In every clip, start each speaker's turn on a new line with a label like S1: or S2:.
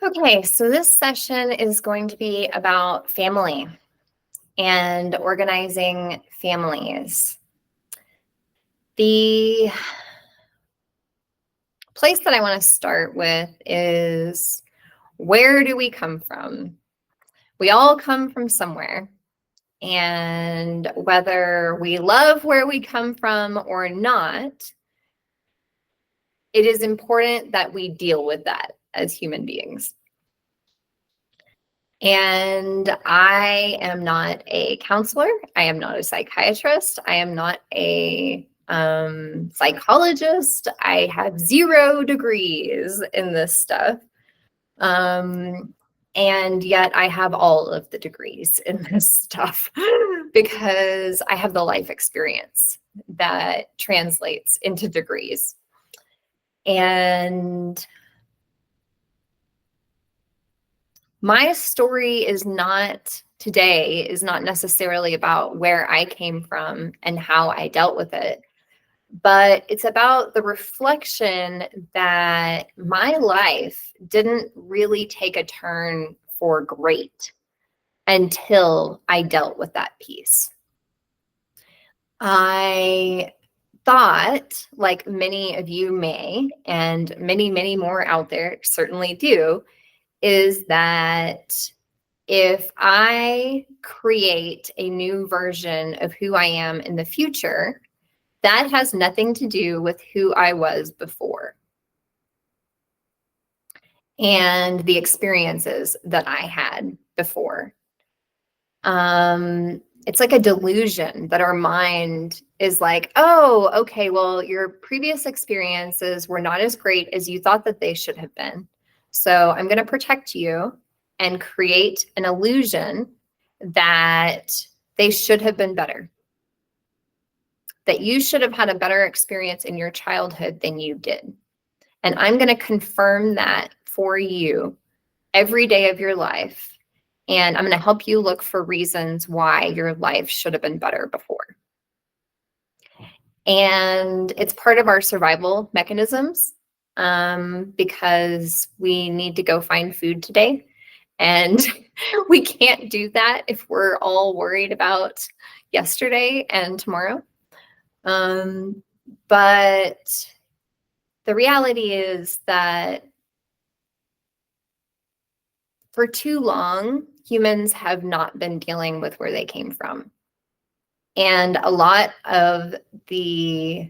S1: Okay, so this session is going to be about family and organizing families. The place that I want to start with is, where do we come from? We all come from somewhere. And whether we love where we come from or not, it is important that we deal with that as human beings. And I am not a counselor. I am not a psychiatrist. I am not a psychologist. I have 0 degrees in this stuff. And yet I have all of the degrees in this stuff because I have the life experience that translates into degrees. And my story is not necessarily about where I came from and how I dealt with it, but it's about the reflection that my life didn't really take a turn for great until I dealt with that piece. I thought, like many of you may, and many, many more out there certainly do, is that if I create a new version of who I am in the future, that has nothing to do with who I was before and the experiences that I had before. It's like a delusion that our mind is like, oh, okay, well, your previous experiences were not as great as you thought that they should have been. So I'm going to protect you and create an illusion that they should have been better, that you should have had a better experience in your childhood than you did. And I'm going to confirm that for you every day of your life. And I'm going to help you look for reasons why your life should have been better before. And it's part of our survival mechanisms. Because we need to go find food today. And we can't do that if we're all worried about yesterday and tomorrow. But the reality is that for too long, humans have not been dealing with where they came from. And a lot of the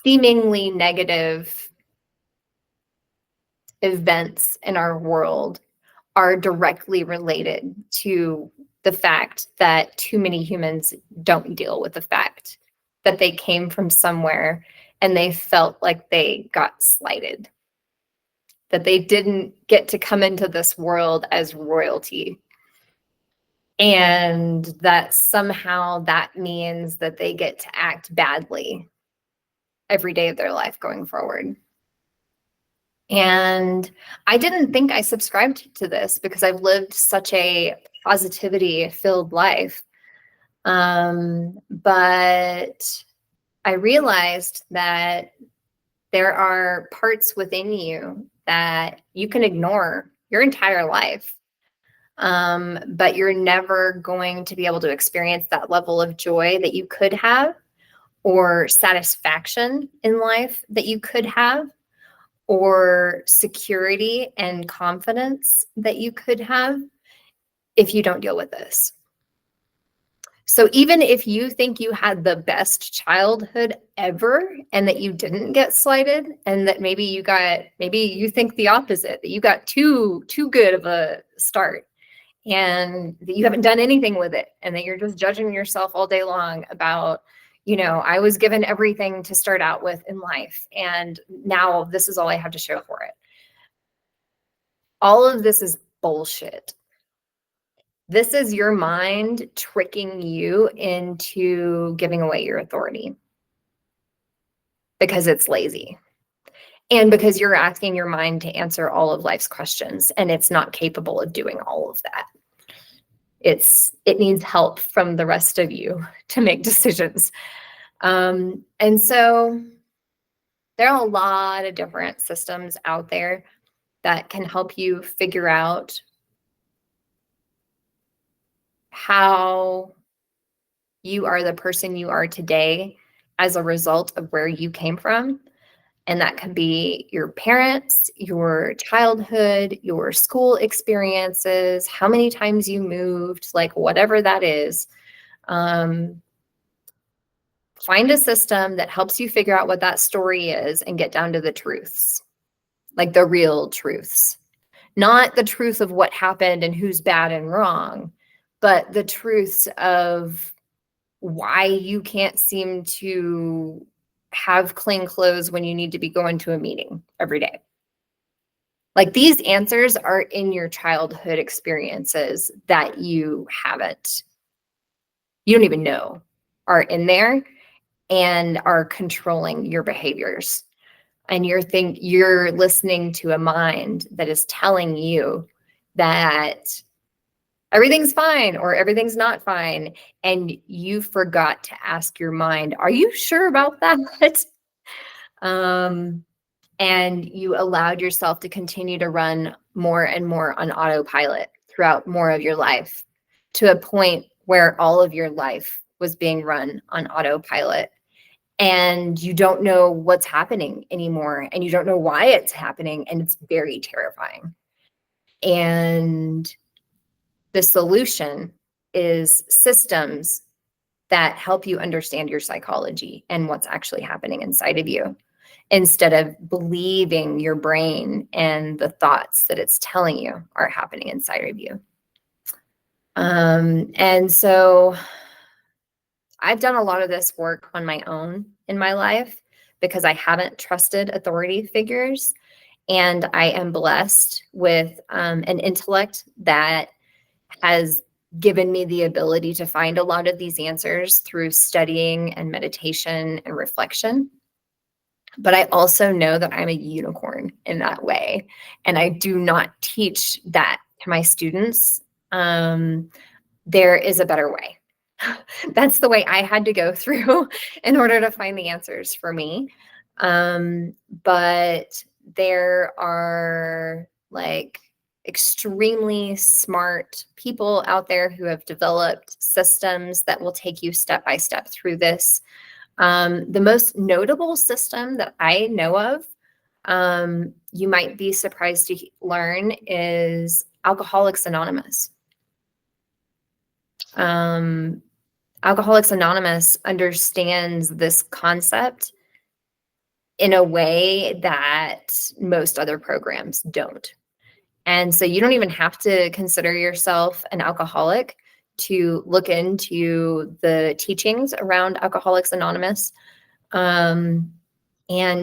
S1: seemingly negative events in our world are directly related to the fact that too many humans don't deal with the fact that they came from somewhere and they felt like they got slighted, that they didn't get to come into this world as royalty, and that somehow that means that they get to act badly every day of their life going forward. And I didn't think I subscribed to this because I've lived such a positivity-filled life. But I realized that there are parts within you that you can ignore your entire life. But you're never going to be able to experience that level of joy that you could have, or satisfaction in life that you could have, or security and confidence that you could have if you don't deal with this. So even if you think you had the best childhood ever and that you didn't get slighted, and that maybe you think the opposite, that you got too good of a start and that you haven't done anything with it, and that you're just judging yourself all day long about, I was given everything to start out with in life, and now this is all I have to show for it. All of this is bullshit. This is your mind tricking you into giving away your authority because it's lazy, and because you're asking your mind to answer all of life's questions, and it's not capable of doing all of that. It needs help from the rest of you to make decisions. And so there are a lot of different systems out there. that can help you figure out how you are the person you are today as a result of where you came from. And that can be your parents, your childhood, your school experiences, how many times you moved, like whatever that is. Find a system that helps you figure out what that story is and get down to the truths, like the real truths. Not the truth of what happened and who's bad and wrong, but the truths of why you can't seem to have clean clothes when you need to be going to a meeting every day. Like, these answers are in your childhood experiences that you don't even know are in there and are controlling your behaviors. And you're listening to a mind that is telling you that everything's fine or everything's not fine. And you forgot to ask your mind, are you sure about that? And you allowed yourself to continue to run more and more on autopilot throughout more of your life, to a point where all of your life was being run on autopilot. And you don't know what's happening anymore, and you don't know why it's happening, and it's very terrifying. And the solution is systems that help you understand your psychology and what's actually happening inside of you, instead of believing your brain and the thoughts that it's telling you are happening inside of you. And so I've done a lot of this work on my own in my life because I haven't trusted authority figures. And I am blessed with an intellect that has given me the ability to find a lot of these answers through studying and meditation and reflection. But I also know that I'm a unicorn in that way. And I do not teach that to my students. There is a better way. That's the way I had to go through in order to find the answers for me. But there are like extremely smart people out there who have developed systems that will take you step by step through this. The most notable system that I know of, you might be surprised to learn, is Alcoholics Anonymous. Alcoholics Anonymous understands this concept in a way that most other programs don't. And so you don't even have to consider yourself an alcoholic to look into the teachings around Alcoholics Anonymous, and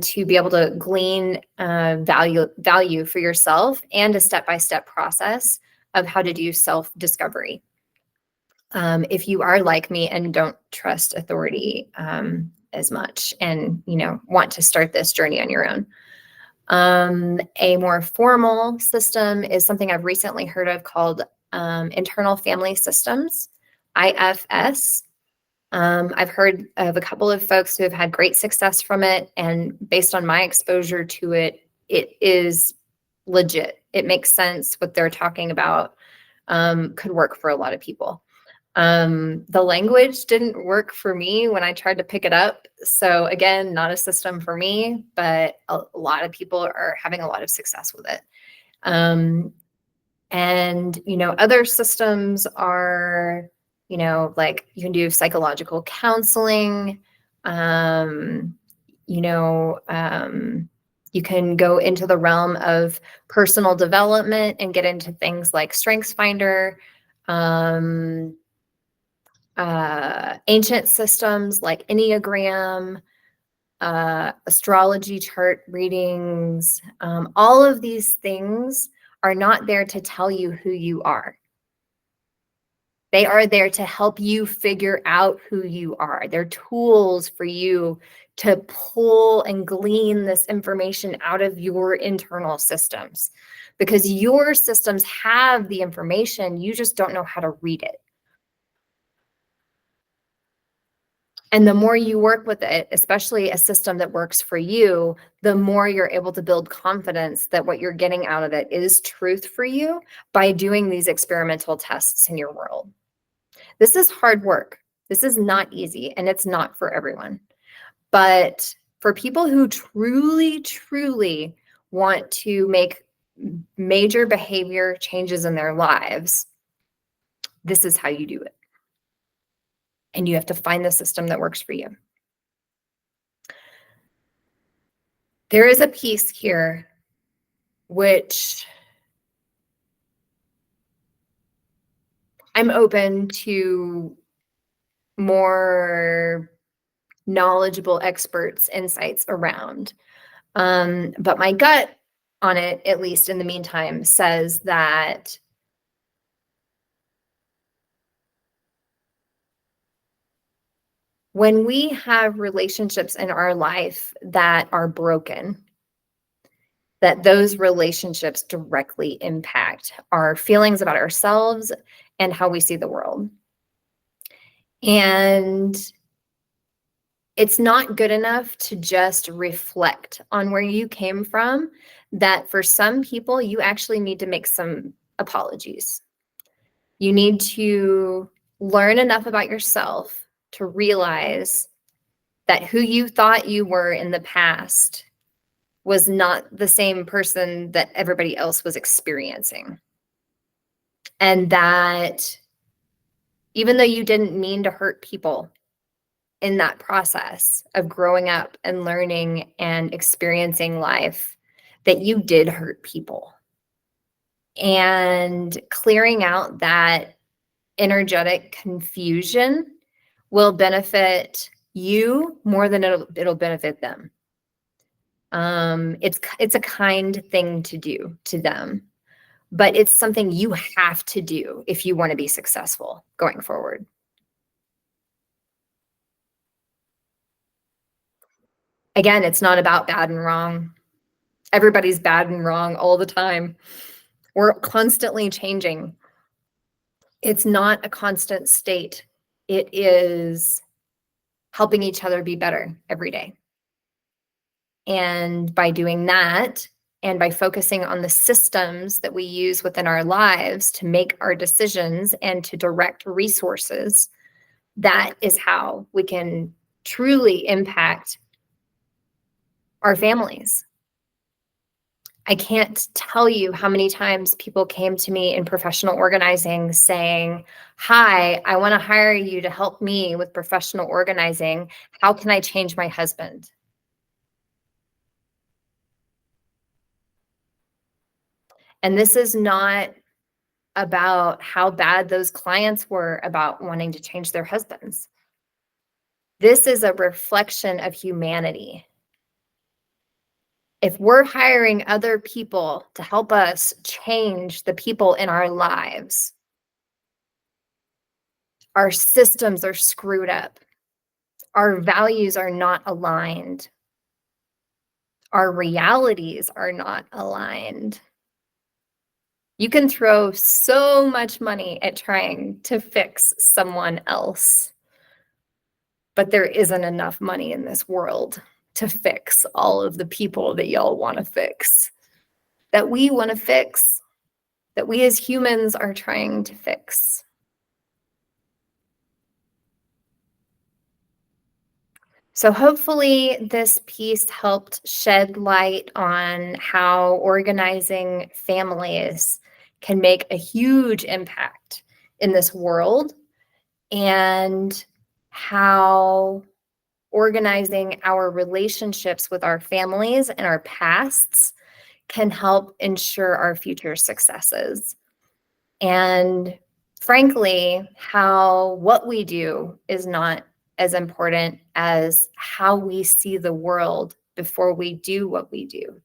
S1: to be able to glean value for yourself, and a step-by-step process of how to do self-discovery. If you are like me and don't trust authority as much, and want to start this journey on your own. A more formal system is something I've recently heard of called Internal Family Systems, IFS. I've heard of a couple of folks who have had great success from it, and based on my exposure to it, it is legit. It makes sense. What they're talking about could work for a lot of people. The language didn't work for me when I tried to pick it up. So again, not a system for me, but a lot of people are having a lot of success with it. And, other systems are, like you can do psychological counseling. You can go into the realm of personal development and get into things like StrengthsFinder, ancient systems like Enneagram, astrology chart readings. All of these things are not there to tell you who you are. They are there to help you figure out who you are. They're tools for you to pull and glean this information out of your internal systems, because your systems have the information. You just don't know how to read it. And the more you work with it, especially a system that works for you, the more you're able to build confidence that what you're getting out of it is truth for you by doing these experimental tests in your world. This is hard work. This is not easy, and it's not for everyone. But for people who truly, truly want to make major behavior changes in their lives, this is how you do it. And you have to find the system that works for you. There is a piece here which I'm open to more knowledgeable experts' insights around. But my gut on it, at least in the meantime, says that when we have relationships in our life that are broken, that those relationships directly impact our feelings about ourselves and how we see the world. And it's not good enough to just reflect on where you came from, that for some people, you actually need to make some apologies. You need to learn enough about yourself to realize that who you thought you were in the past was not the same person that everybody else was experiencing. And that even though you didn't mean to hurt people in that process of growing up and learning and experiencing life, that you did hurt people. And clearing out that energetic confusion will benefit you more than it'll benefit them. It's a kind thing to do to them, but it's something you have to do if you want to be successful going forward. Again, it's not about bad and wrong. Everybody's bad and wrong all the time. We're constantly changing. It's not a constant state. It is helping each other be better every day. And by doing that, and by focusing on the systems that we use within our lives to make our decisions and to direct resources, that is how we can truly impact our families. I can't tell you how many times people came to me in professional organizing saying, "Hi, I want to hire you to help me with professional organizing. How can I change my husband?" And this is not about how bad those clients were about wanting to change their husbands. This is a reflection of humanity. If we're hiring other people to help us change the people in our lives, our systems are screwed up. Our values are not aligned. Our realities are not aligned. You can throw so much money at trying to fix someone else, but there isn't enough money in this world to fix all of the people that y'all want to fix, that we want to fix, that we as humans are trying to fix. So hopefully this piece helped shed light on how organizing families can make a huge impact in this world, and how organizing our relationships with our families and our pasts can help ensure our future successes. And frankly, how what we do is not as important as how we see the world before we do what we do.